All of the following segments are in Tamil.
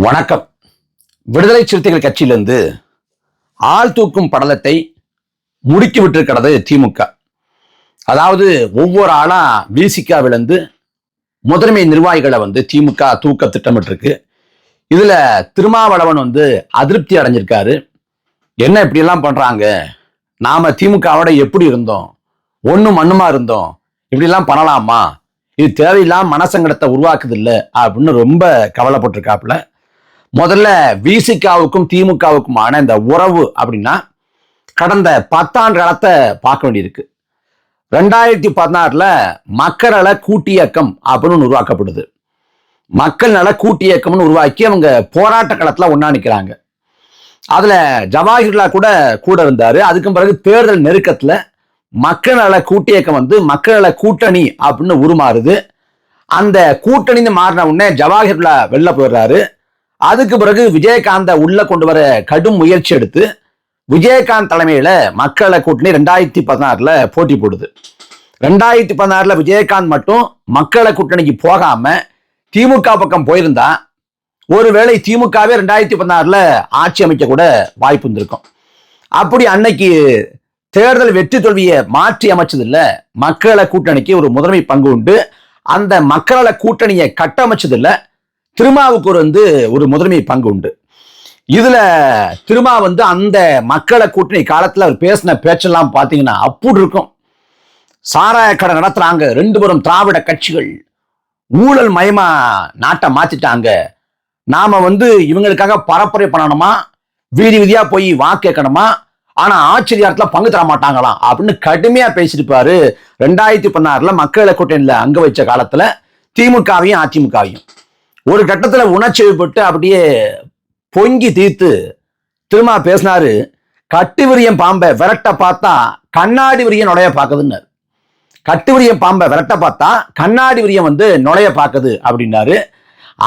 வணக்கம். விடுதலை சிறுத்தைகள் கட்சியிலிருந்து ஆள் தூக்கும் படலத்தை முடுக்கி விட்டிருக்கிறது திமுக. அதாவது ஒவ்வொரு ஆளா விசிகாவிலிருந்து முதன்மை நிர்வாகிகளை திமுக தூக்க திட்டமிட்டு இருக்கு. இதுல திருமாவளவன் அதிருப்தி அடைஞ்சிருக்காரு. என்ன இப்படி எல்லாம் பண்றாங்க, நாம திமுகவோட எப்படி இருந்தோம், ஒண்ணும் மண்ணுமா இருந்தோம், இப்படி எல்லாம் பண்ணலாமா, இது தேவையில்லாம மனசங்கடத்தை உருவாக்குது இல்லை அப்படின்னு ரொம்ப கவலைப்பட்டிருக்காப்புல. முதல்ல விசிகாவுக்கும் திமுகவுக்குமான இந்த உறவு அப்படின்னா கடந்த 10 ஆண்டு காலத்தை பார்க்க வேண்டியிருக்கு. 2016 மக்கள் நல கூட்டியக்கம் அப்படின்னு உருவாக்கப்படுது. மக்கள் நல கூட்டியக்கம்னு உருவாக்கி அவங்க போராட்ட களத்துல ஒன்னா நிற்கிறாங்க. அதுல ஜவாஹிர்லா கூட இருந்தாரு. அதுக்கு பிறகு தேர்தல் நெருக்கத்துல மக்கள் நல கூட்டியக்கம் மக்கள் நல கூட்டணி அப்படின்னு உருமாறுது. அந்த கூட்டணின்னு மாறின உடனே ஜவாஹிர்லா வெளில போயிடுறாரு. அதுக்கு பிறகு விஜயகாந்த உள்ள கொண்டு வர கடும் முயற்சி எடுத்து விஜயகாந்த் தலைமையில மக்கள் கூட்டணி 2016 போட்டி போடுது. 2016 விஜயகாந்த் மட்டும் மக்கள் கூட்டணிக்கு போகாம திமுக பக்கம் போயிருந்தா ஒருவேளை திமுகவே 2016 ஆட்சி அமைக்க கூட வாய்ப்பு இருந்திருக்கும். அப்படி அன்னைக்கு தேர்தல் வெற்றி தோல்வியை மாற்றி அமைச்சதில்ல மக்கள் கூட்டணிக்கு ஒரு முதன்மை பங்கு உண்டு. அந்த மக்கள் கூட்டணியை கட்டமைச்சதில்ல திருமாவுக்கு ஒரு முதன்மை பங்கு உண்டு. இதுல திருமா அந்த மக்களை கூட்டணி காலத்துல அவர் பேசின பேச்செல்லாம் பாத்தீங்கன்னா அப்படி இருக்கும். சாராய கடை நடத்துறாங்க, 2 பேரும் திராவிட கட்சிகள் ஊழல் மயமா நாட்டை மாத்திட்டாங்க, நாம இவங்களுக்காக பரப்புரை பண்ணணுமா, வீதி வீதியா போய் வாக்கு கேட்கணுமா, ஆனா ஆச்சரியத்துல பங்கு தர மாட்டாங்களாம் அப்படின்னு கடுமையா பேசியிருப்பாரு. 2016 மக்களை கூட்டணியில அங்க வச்ச காலத்துல திமுகவையும் அதிமுகவையும் ஒரு கட்டத்துல உணர்ச்சி பட்டு அப்படியே பொங்கி தீர்த்து திரும்ப பேசினாரு. கட்டு விரியம் பாம்பை விரட்ட பார்த்தா கண்ணாடி விரியம் நுழைய பார்க்குதுன்னு. கட்டு விரியம் பாம்பை விரட்ட பார்த்தா கண்ணாடி விரியம் நுழைய பார்க்குது அப்படின்னாரு.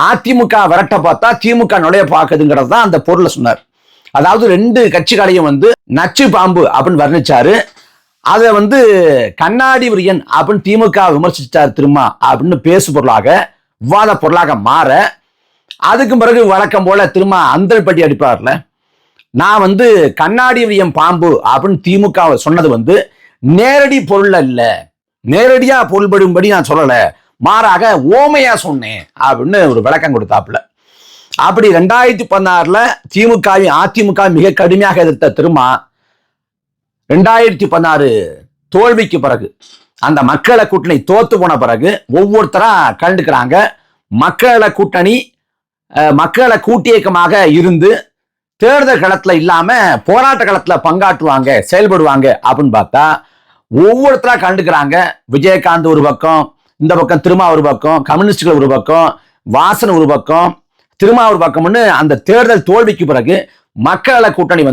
அதிமுக விரட்ட பார்த்தா திமுக நுழைய பார்க்குதுங்கிறது தான் அந்த பொருளை சொன்னார். அதாவது 2 கட்சிகளையும் நச்சு பாம்பு அப்படின்னு வர்ணிச்சாரு. அதை கண்ணாடி விரியன் அப்படின்னு திமுக விமர்சிச்சார் திரும்ப அப்படின்னு பேசு பொருளாக விவாத பொருளாக மாற, அதுக்கு பிறகு வழக்கம் போல திரும்ப அந்தல்பட்டி அடிப்பார்ல. நான் கண்ணாடி விரியம் பாம்பு அப்படின்னு திமுக சொன்னது நேரடி பொருள் இல்ல, நேரடியா பொருள்படும்படி நான் சொல்லல, மாறாக ஓமையா சொன்னேன் அப்படின்னு ஒரு விளக்கம் கொடுத்தாப்புல. அப்படி 2016 திமுகவையும் அதிமுக மிக கடுமையாக எதிர்த்த திருமா 2016 தோல்விக்கு பிறகு அந்த மக்களை கூட்டணி தோத்து போன பிறகு ஒவ்வொருத்தரா கண்டுக்கிறாங்க. மக்களை கூட்டணி மக்களை கூட்டியக்கமாக இருந்து தேர்தல் களத்துல இல்லாம போராட்ட களத்துல பங்காற்றுவாங்க, செயல்படுவாங்க அப்படின்னு பார்த்தா ஒவ்வொருத்தரா கண்டுக்கிறாங்க. விஜயகாந்த் ஒரு பக்கம், இந்த பக்கம் திருமா ஒரு பக்கம், கம்யூனிஸ்டுகள் ஒரு பக்கம், வாசன் ஒரு பக்கம், திருமா ஒரு பக்கம்னு அந்த தேர்தல் தோல்விக்கு பிறகு மக்களை கூட்டணி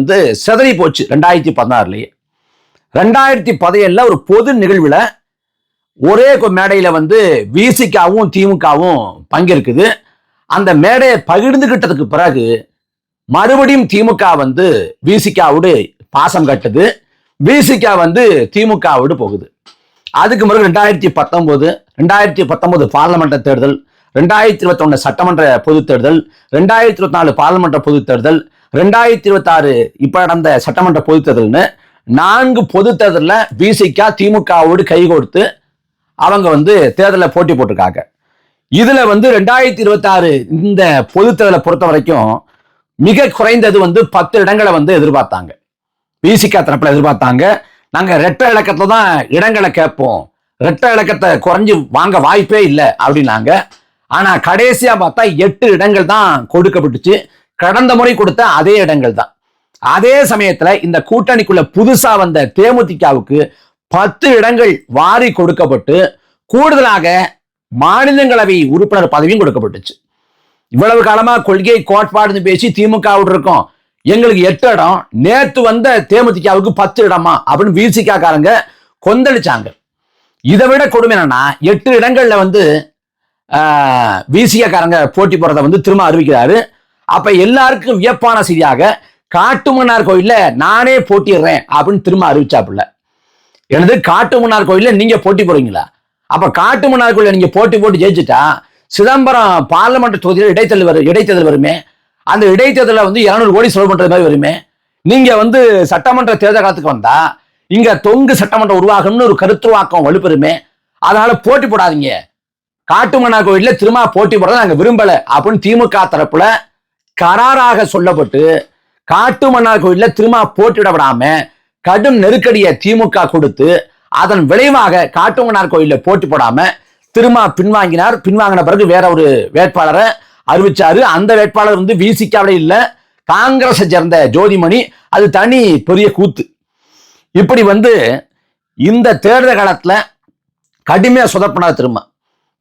சிதறி போச்சு. 2016 2017 ஒரு பொது நிகழ்வுல ஒரே மேடையில விசிகாவும் திமுகவும் பங்கேற்குது. அந்த மேடையை பகிர்ந்துகிட்டதுக்கு பிறகு மறுபடியும் திமுக விசிகாவோடு பாசம் கட்டுது, விசிகா திமுகவோடு போகுது. அதுக்கு பிறகு 2019 பார்லமெண்ட் தேர்தல், 2021 சட்டமன்ற பொது தேர்தல், 2024 பார்லமெண்ட் பொது தேர்தல், 2026 இப்ப நடந்த சட்டமன்ற பொது தேர்தல்னு 4 பொது தேர்தலில் விசிகா திமுகவோடு கைகோர்த்து அவங்க தேர்தலில் போட்டி போட்டிருக்காங்க. இதுல 2026 இந்த பொது தேர்தலை பொறுத்த வரைக்கும் மிக குறைந்தது 10 இடங்களை எதிர்பார்த்தாங்க. விசிகா தரப்புல எதிர்பார்த்தாங்க. நாங்க ரெட்டை இலக்கத்துல தான் இடங்களை கேட்போம், ரெட்டை இலக்கத்தை குறைஞ்சு வாங்க வாய்ப்பே இல்லை அப்படின்னாங்க. ஆனா கடைசியா பார்த்தா 8 இடங்கள் தான் கொடுக்கப்பட்டுச்சு. கடந்த முறை கொடுத்த அதே இடங்கள் தான். அதே சமயத்துல இந்த கூட்டணிக்குள்ள புதுசா வந்த தேமுதிகவுக்கு 10 இடங்கள் வாரி கொடுக்கப்பட்டு கூடுதலாக மாநிலங்களவை உறுப்பினர் பதவியும் கொடுக்கப்பட்டுச்சு. இவ்வளவு காலமா கொள்கை கோட்பாடுன்னு பேசி திமுகவோடு இருக்கோம், எங்களுக்கு 8 இடம், நேற்று வந்த தேமுதிகவுக்கு 10 இடமா அப்படின்னு விசிகா காரங்க கொந்தளிச்சாங்க. இதை விட கொடுமை என்னன்னா 8 இடங்கள்ல விசிகா காரங்க போட்டி போறதை திரும்ப அறிவிக்கிறாரு. அப்ப எல்லாருக்கும் வியப்பான செய்தியாக காட்டுமன்னார் கோயில்ல நானே போட்டிடுறேன் அப்படின்னு திரும்ப அறிவிச்சாப்புல. எனது காட்டுமன்னார் கோயில்ல நீங்க போட்டி போறீங்களா? அப்ப காட்டுமன்னார் கோயில்ல நீங்க போட்டி போட்டு ஜெயிச்சுட்டா சிதம்பரம் பார்லமெண்ட் தொகுதியில் இடைத்தேர்தல் வருமே, அந்த இடைத்தேர்தலில் வந்து 200 கோடி செலவு பண்றது மாதிரி வருமே. நீங்க வந்து சட்டமன்ற தேர்தல் காலத்துக்கு வந்தா இங்க தொங்கு சட்டமன்றம் உருவாகும்னு ஒரு கருத்துருவாக்கம் வலுப்பெறுமே. அதனால போட்டி போடாதீங்க, காட்டுமன்னார் கோயில்ல திரும்ப போட்டி போடுறத நாங்க விரும்பல அப்படின்னு திமுக தரப்புல கராராக சொல்லப்பட்டு காட்டுமன்னார் கோயில்ல திரும்ப போட்டியிடப்படாம கடும் நெருக்கடியை திமுக கொடுத்து அதன் விளைவாக காட்டுமன்னார் கோயில்ல போட்டி போடாம திரும்ப பின்வாங்கினார். பின்வாங்கின பிறகு வேற ஒரு வேட்பாளரை அறிவிச்சாரு. அந்த வேட்பாளர் வந்து விசிகாவில இல்ல, காங்கிரஸை சேர்ந்த ஜோதிமணி. அது தனி பெரிய கூத்து. இப்படி வந்து இந்த தேர்தல் காலத்துல கடுமையா சொதப்பினார். திரும்ப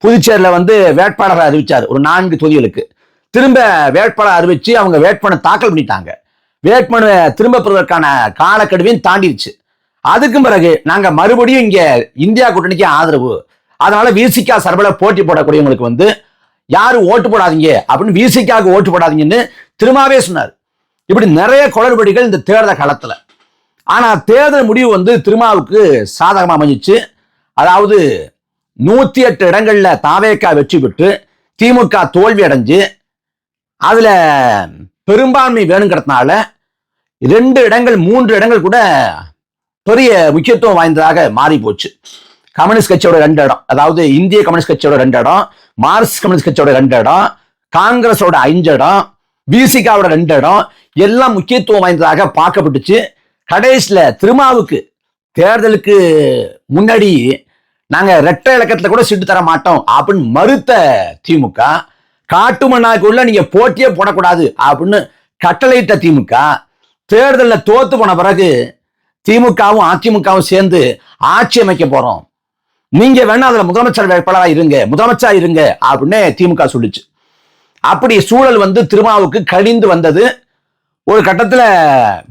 புதுச்சேரியில வந்து வேட்பாளரை அறிவிச்சார் ஒரு 4 தொகுதிகளுக்கு. திரும்ப வேட்பாளர் அறிவிச்சு அவங்க வேட்புமனு தாக்கல் பண்ணிட்டாங்க. வேட்புமனு திரும்ப பெறுவதற்கான காலக்கெடுவையும் தாண்டிடுச்சு. அதுக்கும் பிறகு நாங்க மறுபடியும் இங்க இந்தியா கூட்டணிக்கு ஆதரவு, அதனால விசிகா சார்பில் போட்டி போடக்கூடியவங்களுக்கு வந்து யாரும் ஓட்டு போடாதீங்க அப்படின்னு, விசிகாவுக்கு ஓட்டு போடாதீங்கன்னு திரும்பவே சொன்னார். இப்படி நிறைய குளறுபடிகள் இந்த தேர்தல் காலத்துல. ஆனா தேர்தல் முடிவு வந்து திருமாவுக்கு சாதகமா அமைஞ்சிச்சு. அதாவது 108 இடங்கள்ல தாவேகா வெற்றி பெற்று திமுக தோல்வி அடைஞ்சு அதுல பெரும்பான்மை வேணுங்கிறதுனால 2 இடங்கள் 3 இடங்கள் கூட பெரிய முக்கியத்துவம் வாய்ந்ததாக மாறி போச்சு. கம்யூனிஸ்ட் கட்சியோட 2 இடம், அதாவது இந்திய கம்யூனிஸ்ட் கட்சியோட 2 இடம், மார்க்சிஸ்ட் கம்யூனிஸ்ட் கட்சியோட 2 இடம், காங்கிரஸோட 5 இடம், விசிகாவோட 2 இடம் எல்லாம் முக்கியத்துவம் வாய்ந்ததாக பார்க்கப்பட்டுச்சு. கடைசியில திருமாவுக்கு தேர்தலுக்கு முன்னாடி நாங்க இரட்டை இலக்கத்துல கூட சீட்டு தர மாட்டோம் அப்படின்னு மறுத்த திமுக, காட்டுமன்னாருக்குள்ள நீங்க போட்டியே போடக்கூடாது அப்படின்னு கட்டளையிட்ட திமுக, தேர்தலில் தோத்து போன பிறகு திமுகவும் அதிமுகவும் சேர்ந்து ஆட்சி அமைக்க போறோம், நீங்க வேணா அதுல முதலமைச்சர் வேட்பாளராக இருங்க, முதலமைச்சர் இருங்க அப்படின்னு திமுக சொல்லிச்சு. அப்படி சூழல் வந்து திருமாவுக்கு கடிந்து வந்தது. ஒரு கட்டத்துல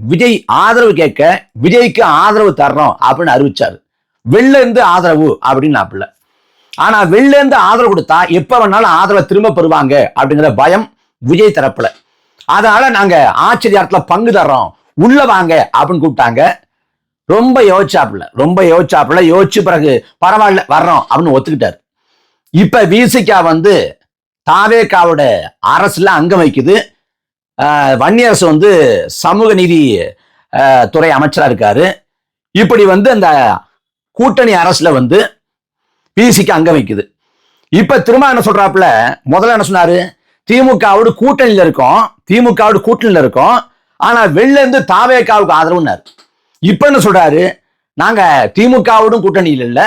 விஜய் ஆதரவு கேட்க விஜய்க்கு ஆதரவு தர்றோம் அப்படின்னு அறிவிச்சாரு. வெளில இருந்து ஆதரவு அப்படின்னு. ஆனா வெளில இருந்து ஆதரவு கொடுத்தா எப்ப வேணாலும் ஆதரவை திரும்ப பெறுவாங்க அப்படிங்கிற பயம் விஜய் தரப்புல. அதனால நாங்க ஆச்சரியத்துல பங்கு தர்றோம், உள்ள வாங்க அப்படின்னு கூப்பிட்டாங்க. ரொம்ப யோசிச்சாப்புல யோசிச்சு பிறகு பரவாயில்ல வர்றோம் அப்படின்னு ஒத்துக்கிட்டாரு. இப்ப விசிகா வந்து தாவேகாவோட அரசுல அங்கம் வைக்குது. வன்னியரசு வந்து சமூக நீதி துறை அமைச்சரா இருக்காரு. இப்படி வந்து அந்த கூட்டணி அரசுல வந்து விசிகா அங்கம் வைக்குது. இப்ப திரும்ப என்ன சொல்றாப்புல, முதல்ல என்ன சொன்னாரு, திமுகவோட கூட்டணியில இருக்கோம், ஆனா வெளில இருந்து தாவேகாவுக்கு ஆதரவுன்னாரு. இப்ப என்ன சொல்றாரு, நாங்க திமுகவோடும் கூட்டணியில் இல்ல,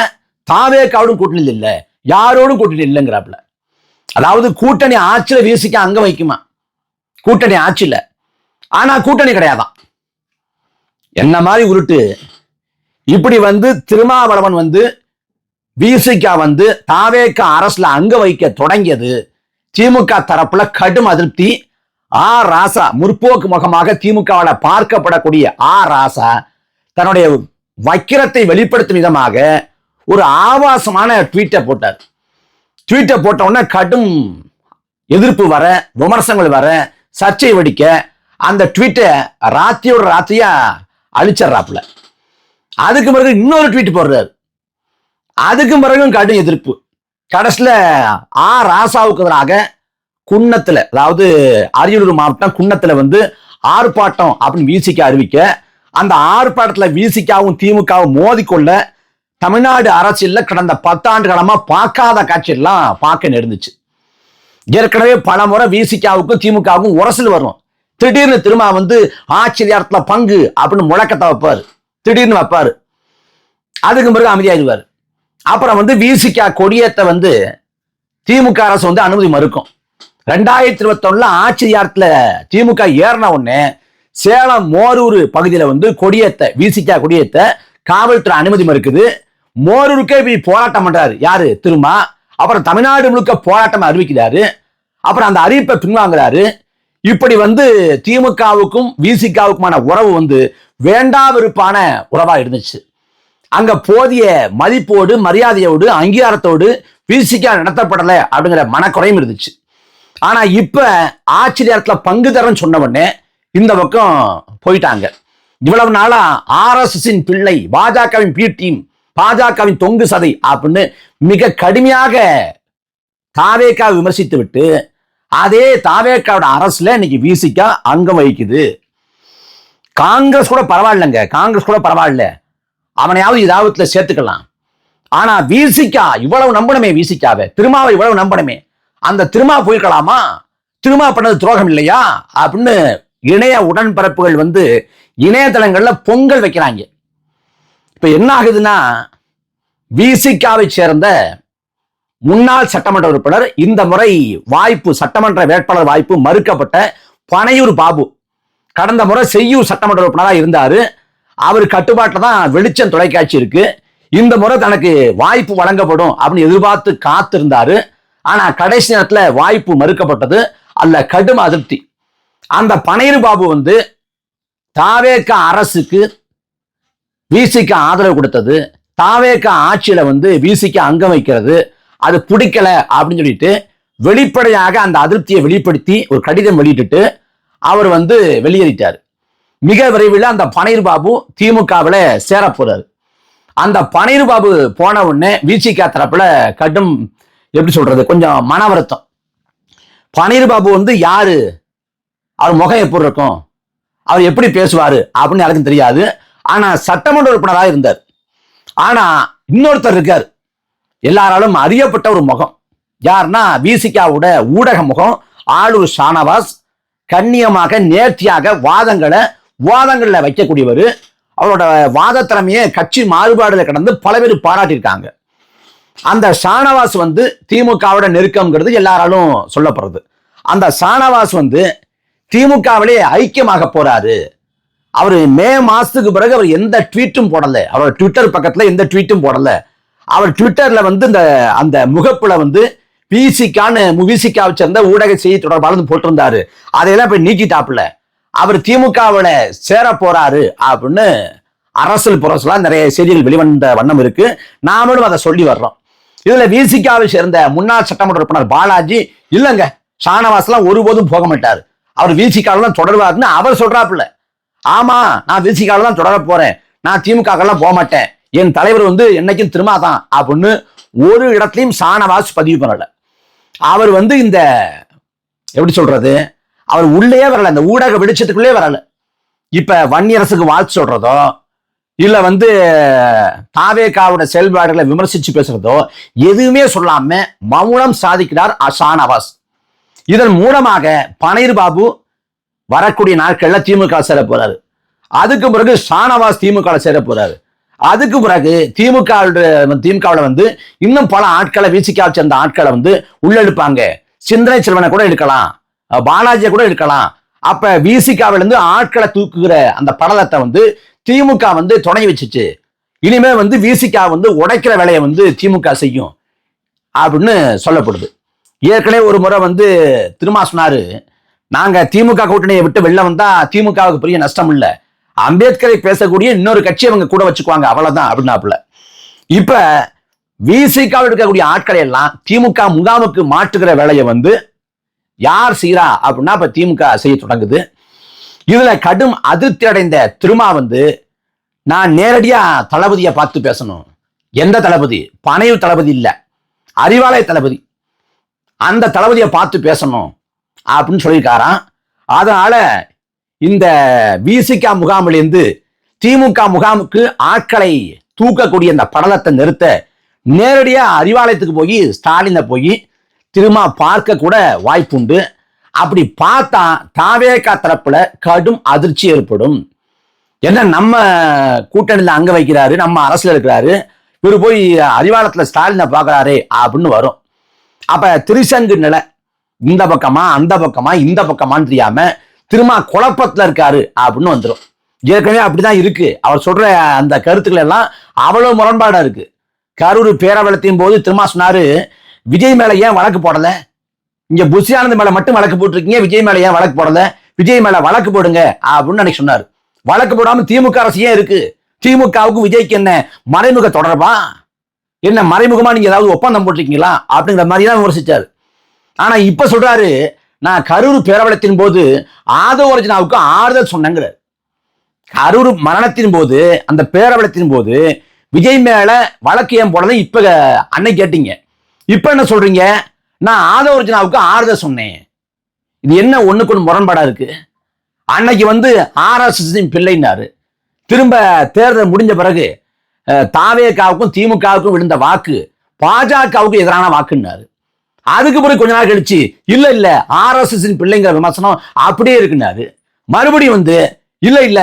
தாவேகாவோடும் கூட்டணியில் இல்ல, யாரோடும் கூட்டணி இல்லைங்கிறாப்புல. அதாவது கூட்டணி ஆட்சியில விசிகா அங்கம் வைக்குமா, கூட்டணி ஆட்சியில, ஆனா கூட்டணி கிடையாதான். என்ன மாதிரி உருட்டு. இப்படி வந்து திருமாவளவன் வந்து விசிகா வந்து தாவேகா அரசுல அங்க வைக்க தொடங்கியது திமுக தரப்புல கடும் அதிருப்தி. ராசா, முற்போக்கு முகமாக திமுகவால பார்க்கப்படக்கூடிய ராசா தன்னுடைய வக்கிரத்தை வெளிப்படுத்தும் விதமாக ஒரு ஆபாசமான ட்வீட்டை போட்டார். ட்வீட்டை போட்ட உடனே கடும் எதிர்ப்பு வர, விமர்சனங்கள் வர, சர்ச்சை வெடிக்க அந்த ட்வீட்டை ராத்தியோட ராத்திரியா அழிச்சிடறாப்புல. அதுக்கு பிறகு இன்னொரு ட்வீட் போடுறாரு. அதுக்கு பிறகும் கடும் எதிர்ப்பு. கடைசியில ராசாவுக்கு எதிராக குன்னத்துல, அதாவது அரியலூர் மாவட்டம் குன்னத்துல வந்து ஆர்ப்பாட்டம் அப்படின்னு விசிகா அறிவிக்க, அந்த ஆர்ப்பாட்டத்துல விசிகாவும் திமுகவும் மோதிக்கொள்ள தமிழ்நாடு அரசியல்ல கடந்த 10 ஆண்டு காலமா பார்க்காத காட்சியெல்லாம் பார்க்க நேர்ந்துச்சு. ஏற்கனவே பல முறை விசிகாவுக்கும் திமுகவும் உரசல் வரும். திடீர்னு திரும்ப வந்து ஆச்சரியத்துல பங்கு அப்படின்னு முழக்கத்தை வைப்பாரு, திடீர்னு வைப்பாரு. அதுக்கு பிறகு அமைதியாயிருவார். அப்புறம் வந்து விசிகா கொடியேற்ற வந்து திமுக அரசு வந்து அனுமதி மறுக்கும். 2021 ஆச்சரியத்துல திமுக ஏறின உடனே சேலம் மோரூர் பகுதியில வந்து விசிகா கொடியேற்ற காவல்துறை அனுமதி மறுக்குது. மோரூருக்கே இப்படி போராட்டம் பண்றாரு யாரு, திருமா. அப்புறம் தமிழ்நாடு முழுக்க போராட்டம் அறிவிக்கிறாரு. அப்புறம் அந்த அறிவிப்பை பின்வாங்குறாரு. இப்படி வந்து திமுகவுக்கும் விசிகாவுக்குமான உறவு வந்து வேண்டா வெறுப்பான உறவா இருந்துச்சு. அங்க போதிய மதிப்போடு, மரியாதையோடு, அங்கீகாரத்தோடு விசிகா நடத்தப்படலை அப்படிங்கிற மனக்குறையும் இருந்துச்சு. ஆனா இப்ப ஆச்சரியத்துல பங்கு தரன்னு சொன்ன உடனே இந்த பக்கம் போயிட்டாங்க. இவ்வளவு நாளா RSS பிள்ளை, பாஜகவின் பி டீம், பாஜகவின் தொங்கு சதை அப்படின்னு மிக கடுமையாக தாவேகா விமர்சித்து விட்டு அதே தாவேக்காவோட அரசுல இன்னைக்கு விசிகா அங்கம் வகிக்குது. காங்கிரஸ் கூட பரவாயில்லைங்க, காங்கிரஸ் கூட பரவாயில்ல, அவனையாவது இதாவதுல சேர்த்துக்கலாம். ஆனா விசிகா இவ்வளவு நம்பணுமே, விசிகாவை திருமாவை இவ்வளவு நம்பணுமே, அந்த திருமா போயிருக்கலாமா? திருமா பண்ணது துரோகம் இல்லையா அப்படின்னு இணைய உடன்பரப்புகள் வந்து இணையதளங்கள்ல பொங்கல் வைக்கிறாங்க. இப்ப என்ன ஆகுதுன்னா, விசிகாவை சேர்ந்த முன்னாள் சட்டமன்ற உறுப்பினர், இந்த முறை வாய்ப்பு சட்டமன்ற வேட்பாளர் வாய்ப்பு மறுக்கப்பட்ட பனையூர் பாபு, கடந்த முறை செய்யூர் சட்டமன்ற உறுப்பினராக இருந்தாரு. அவர் கட்டுப்பாட்டில் தான் வெளிச்சம் தொலைக்காட்சி இருக்கு. இந்த முறை தனக்கு வாய்ப்பு வழங்கப்படும் அப்படின்னு எதிர்பார்த்து காத்திருந்தாரு. ஆனா கடைசி நேரத்தில் வாய்ப்பு மறுக்கப்பட்டது. அல்ல கடும் அதிருப்தி. அந்த பனையூர் பாபு வந்து தாவேகா அரசுக்கு விசிகா ஆதரவு கொடுத்தது, தாவேகா ஆட்சியில வந்து விசிகா அங்கம் வைக்கிறது, அது பிடிக்கல அப்படின்னு சொல்லிட்டு வெளிப்படையாக அந்த அதிருப்தியை வெளிப்படுத்தி ஒரு கடிதம் வெளியிட்டு அவர் வந்து வெளியேறிட்டார். மிக விரைவில் அந்த பனையூர் பாபு திமுகவில் சேர போறாரு. அந்த பனையூர் பாபு போன உடனே விசிகா தரப்புல கடும் எப்படி சொல்றது, கொஞ்சம் மன வருத்தம். பனையூர் பாபு வந்து யாரு, அவர் முகம் எப்படி இருக்கும், அவர் எப்படி பேசுவாரு அப்படின்னு யாருக்கும் தெரியாது. ஆனா சட்டமன்ற உறுப்பினராக இருந்தார். ஆனா இன்னொருத்தர் இருக்கார், எல்லாராலும் அறியப்பட்ட ஒரு முகம். யாருன்னா விசிகாவோட ஊடக முகம் ஆளூர் ஷானவாஸ். கண்ணியமாக நேர்த்தியாக வாதங்கள்ல வைக்கக்கூடியவர். அவரோட வாத திறமையை கட்சி மாறுபாடுல கடந்து பல பேர் பாராட்டியிருக்காங்க. அந்த ஷானவாஸ் வந்து திமுகவோட நெருக்கம்ங்கிறது எல்லாராலும் சொல்லப்படுறது. அந்த ஷானவாஸ் வந்து திமுகவிலே ஐக்கியமாக போறாரு. அவர் மே மாசத்துக்கு பிறகு அவர் எந்த ட்வீட்டும் போடல, அவரோட ட்விட்டர் பக்கத்துல எந்த ட்வீட்டும் போடல. அவர் ட்விட்டர்ல வந்து அந்த முகப்புல வந்து விசிகாவை சேர்ந்த ஊடக செய்தி தொடர்பாளர் போட்டிருந்தாரு. அதையெல்லாம் போய் நீக்கிட்டாப்புல. அவர் திமுகவில் சேர போறாரு அப்படின்னு அரசியல் புரசலா நிறைய செய்திகள் வெளிவந்த வண்ணம் இருக்கு. நாமளும் அதை சொல்லி வர்றோம். இதுல விசிகாவை சேர்ந்த முன்னாள் சட்டமன்ற உறுப்பினர் பாலாஜி, இல்லைங்க ஷானவாஸ்லாம் ஒருபோதும் போக மாட்டார், அவர் விசிகாவில் தான் தொடர்வாருன்னு அவர் சொல்றாப்புல. ஆமா, நான் விசிகாவில் தான் தொடர போறேன், நான் திமுகலாம் போக மாட்டேன், என் தலைவர் வந்து என்னைக்கும் திருமாதான் அப்படின்னு ஒரு இடத்துலையும் ஷானவாஸ் பதிவு பண்ணல. அவர் வந்து இந்த எப்படி சொல்றது, அவர் உள்ளே வரல, இந்த ஊடக வெளிச்சத்துக்குள்ளே வரல. இப்ப வன்னியரசுக்கு வாழ்த்து சொல்றதோ இல்ல வந்து தாவேகாவோட செயல்பாடுகளை விமர்சிச்சு பேசுறதோ எதுவுமே சொல்லாம மௌனம் சாதிக்கிறார் ஷானவாஸ். இதன் மூலமாக பனையூர் பாபு வரக்கூடிய நாட்கள்ல திமுக சேர போறாரு. அதுக்கு பிறகு ஷானவாஸ் திமுக சேர போறாரு. அதுக்கு பிறகு திமுகவில் வந்து இன்னும் பல ஆட்களை விசிகாவை சேர்ந்த ஆட்களை வந்து உள்ளெடுப்பாங்க. சிந்தனை செல்வனை கூட எடுக்கலாம், பாலாஜியை கூட எடுக்கலாம். அப்ப விசிகாவிலிருந்து ஆட்களை தூக்குகிற அந்த படலத்தை வந்து திமுக வந்து தொடங்கி வச்சுச்சு. இனிமே வந்து விசிகா வந்து உடைக்கிற வேலையை வந்து திமுக செய்யும் அப்படின்னு சொல்லப்படுது. ஏற்கனவே ஒரு முறை வந்து திருமா சொன்னாரு, நாங்க திமுக கூட்டணியை விட்டு வெளில வந்தா திமுகவுக்கு பெரிய நஷ்டம் இல்லை, அம்பேத்கரை பேசக்கூடிய இன்னொரு கட்சி அவங்க கூட வச்சுக்குவாங்க, அவ்வளவுதான் அப்படின்னாப்புல. இப்ப விசிகாவில் இருக்கக்கூடிய ஆட்களை எல்லாம் திமுக முகாமுக்கு மாற்றுகிற வேலையை வந்து யார் செய்யறா அப்படின்னா இப்ப திமுக செய்ய தொடங்குது. இதுல கடும் அதிருப்தி அடைந்த திருமா வந்து, நான் நேரடியா தளபதியை பார்த்து பேசணும். எந்த தளபதி? பனையூர் தளபதி இல்ல, அறிவாலய தளபதி, அந்த தளபதியை பார்த்து பேசணும் அப்படின்னு சொல்லியிருக்காராம். அதனால இந்த விசிகா முகாமிலிருந்து திமுக முகாமுக்கு ஆட்களை தூக்கக்கூடிய இந்த படலத்தை நிறுத்த நேரடியா அறிவாலயத்துக்கு போய் ஸ்டாலினை போய் திரும்ப பார்க்க கூட வாய்ப்பு உண்டு. அப்படி பார்த்தா தாவேகா தரப்புல கடும் அதிர்ச்சி ஏற்படும். ஏன்னா நம்ம கூட்டணியில அங்க வைக்கிறாரு, நம்ம அரசுல இருக்கிறாரு, இவரு போய் அறிவாலயத்துல ஸ்டாலினை பார்க்கறாரு அப்படின்னு வரும். அப்ப திரிசங்கு நிலை, இந்த பக்கமா அந்த பக்கமா இந்த பக்கமான்னு தெரியாம திரும்ப குழப்பத்துல இருக்காரு அப்படின்னு வந்துடும். ஏற்கனவே அப்படிதான் இருக்கு. அவர் சொல்ற அந்த கருத்துக்கள் எல்லாம் அவ்வளவு முரண்பாடா இருக்கு. கரூர் பேரவலத்தின் போது திரும்ப சொன்னாரு, விஜய் மேல ஏன் வழக்கு போடல, இங்க புஷி ஆனந்த் மேல மட்டும் வழக்கு போட்டிருக்கீங்க, விஜய் மேல ஏன் வழக்கு போடல, விஜய் மேல வழக்கு போடுங்க அப்படின்னு அன்னைக்கு சொன்னாரு. வழக்கு போடாம திமுக அரசு ஏன் இருக்கு? திமுகவுக்கு விஜய்க்கு என்ன மறைமுக தொடர்பா, என்ன மறைமுகமா நீங்க ஏதாவது ஒப்பந்தம் போட்டிருக்கீங்களா அப்படிங்கிற மாதிரி தான் விமர்சிச்சாரு. ஆனா இப்ப சொல்றாரு, நான் கரூர் பேரவலத்தின் போது ஆதவ அர்ஜுனாவுக்கு ஆறுதல் சொன்னேங்கிறார். கரூர் மரணத்தின் போது, அந்த பேரவலத்தின் போது விஜய் மேல வழக்கு ஏன் போடல இப்ப அன்னைக்கு கேட்டீங்க. இப்ப என்ன சொல்றீங்க, நான் ஆதவ அர்ஜுனாவுக்கு ஆறுதல் சொன்னேன், இது என்ன ஒண்ணுக்கு ஒண்ணு முரண்பாடா இருக்கு? அன்னைக்கு RSS பிள்ளைன்னாரு, திரும்ப தேர்தல் முடிஞ்ச பிறகு தாவேகாவுக்கும் திமுகவுக்கும் விழுந்த வாக்கு பாஜகவுக்கு எதிரான வாக்குன்னாரு. அதுக்கு பிறகு கொஞ்ச நாள் கழிச்சு இல்ல RSS பிள்ளைங்கிற விமர்சனம் அப்படியே இருக்குன்னாரு. மறுபடியும் இல்ல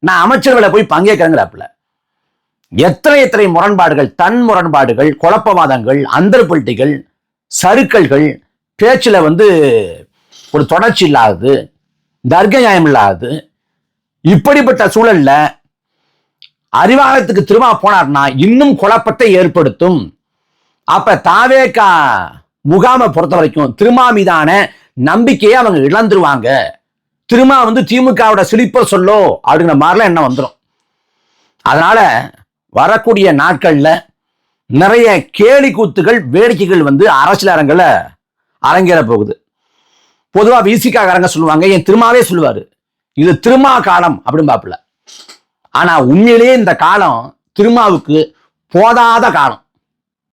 நான் அமைச்சர்களை போய் பங்கேற்கிறேங்கிறாப்புல. எத்தனை முரண்பாடுகள், தன் முரண்பாடுகள், குழப்பவாதங்கள், அந்தர்பல்ட்டிகள், சறுக்கல்கள், பேச்சுல ஒரு தொடர்ச்சி இல்லாதது, தர்க்க நியாயம் இல்லாதது. இப்படிப்பட்ட சூழல்ல அறிவாலயத்துக்கு திரும்ப போனார்னா இன்னும் குழப்பத்தை ஏற்படுத்தும். அப்ப தாவேகா முகாமை பொறுத்த வரைக்கும் திருமா மீதான நம்பிக்கையை அவங்க இழந்துருவாங்க. திரும்ப திமுகவோட சிலிப்பர் சொல்லோ அப்படிங்கிற மாதிரிலாம் என்ன வந்துடும். அதனால வரக்கூடிய நாட்கள்ல நிறைய கேலி கூத்துகள், வேடிக்கைகள் அரசியல் அரங்கில் அரங்கேற போகுது. பொதுவா விசிகாரங்க சொல்லுவாங்க, என் திருமாவே சொல்லுவாரு, இது திருமா காலம் அப்படின்னு பாப்புல. ஆனா உண்மையிலேயே இந்த காலம் திருமாவுக்கு போதாத காலம்.